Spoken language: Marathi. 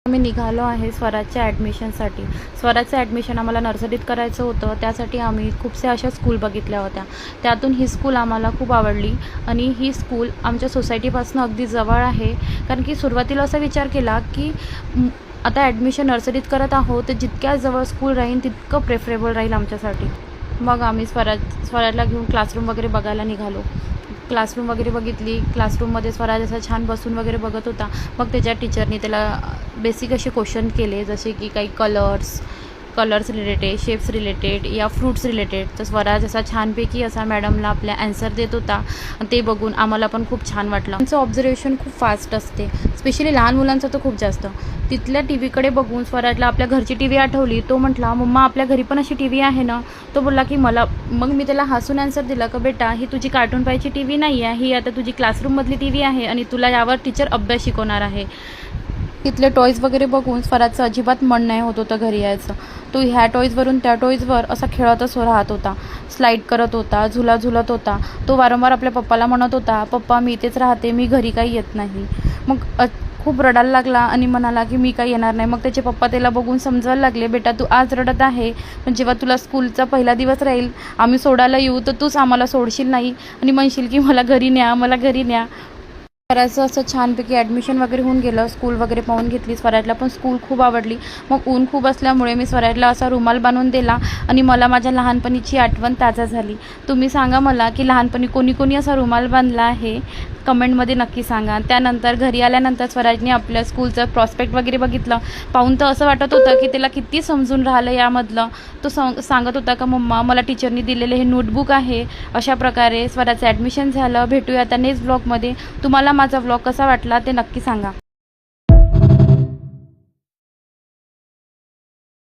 आम्ही निघालो आहे स्वराजच्या ॲडमिशनसाठी. स्वराजचं ॲडमिशन आम्हाला नर्सरीत करायचं होतं. त्यासाठी आम्ही खूपशा अशा स्कूल बघितल्या होत्या. त्यातून ही स्कूल आम्हाला खूप आवडली आणि ही स्कूल आमच्या सोसायटीपासून अगदी जवळ आहे. कारण की सुरुवातीला असा विचार केला की आता ॲडमिशन नर्सरीत करत आहोत तर जितक्या जवळ स्कूल राहील तितकं प्रेफरेबल राहील आमच्यासाठी. मग आम्ही स्वराजला घेऊन क्लासरूम वगैरे बघायला निघालो. क्लासरूम वगैरे बघितली. क्लासरूममध्ये स्वराज असा छान बसून वगैरे बघत होता. मग त्याच्या टीचरनी त्याला बेसिक असे क्वेश्चन केले, जसे की काही कलर्स रिलेटेड, शेप्स रिलेटेड या फ्रूट्स रिलेटेड. तर स्वराज असा छानपैकी असा मॅडमला आपल्या ॲन्सर देत होता. ते बघून आम्हाला पण खूप छान वाटलं. त्यांचं ऑब्झर्वेशन खूप फास्ट असते, स्पेशली लहान मुलांचं तर खूप जास्त. तिथल्या टी व्हीकडे बघून स्वराजला आपल्या घरची टी व्ही आठवली. तो म्हटला, मम्मा आपल्या घरी पण अशी टी व्ही आहे ना? तो बोलला की मला. मग मी त्याला हसून ॲन्सर दिला की बेटा, ही तुझी कार्टून पाहायची टी व्ही नाही आहे, ही आता तुझी क्लासरूममधली टी व्ही आहे आणि तुला यावर टीचर अभ्यास शिकवणार आहे. तिथले टॉईज वगैरे बघून स्वराजचं अजिबात मन नाही होत होतं घरी यायचं. तो ह्या टॉईजवरून त्या टॉईजवर असा खेळतच राहत होता, स्लाईड करत होता, झुला झुलत होता. तो वारंवार आपल्या पप्पाला म्हणत होता, पप्पा मी इथेच राहते, मी घरी काही येत नाही. मग खूप रडायला लागला आणि म्हणाला की मी काही येणार नाही. मग त्याचे पप्पा त्याला बघून समजायला लागले, बेटा तू आज रडत आहे, पण जेव्हा तुला स्कूलचा पहिला दिवस राहील, आम्ही सोडायला येऊ तर तूच आम्हाला सोडशील नाही आणि म्हणशील की मला घरी न्या, मला घरी न्या. स्वराजचं असं छानपैकी ॲडमिशन वगैरे होऊन गेलं. स्कूल वगैरे पाहून घेतली. स्वराजला पण स्कूल खूप आवडली. मग ऊन खूप असल्यामुळे मी स्वराजला असा रुमाल बांधून दिला आणि मला माझ्या लहानपणीची आठवण ताजा झाली. तुम्ही सांगा मला की लहानपणी कोणी कोणी असा रुमाल बांधला आहे, कमेंटमध्ये नक्की सांगा. त्यानंतर घरी आल्यानंतर स्वराजने आपल्या स्कूलचं प्रॉस्पेक्ट वगैरे बघितलं. पाहून तर असं वाटत होतं की त्याला किती समजून राहिलं यामधलं. तो सांगत होता का मम्मा मला टीचरनी दिलेले हे नोटबुक आहे. अशा प्रकारे स्वराजचं ॲडमिशन झालं. भेटूया आता नेक्स्ट ब्लॉगमध्ये. तुम्हाला माझा व्लॉग कसा वाटला ते नक्की सांगा.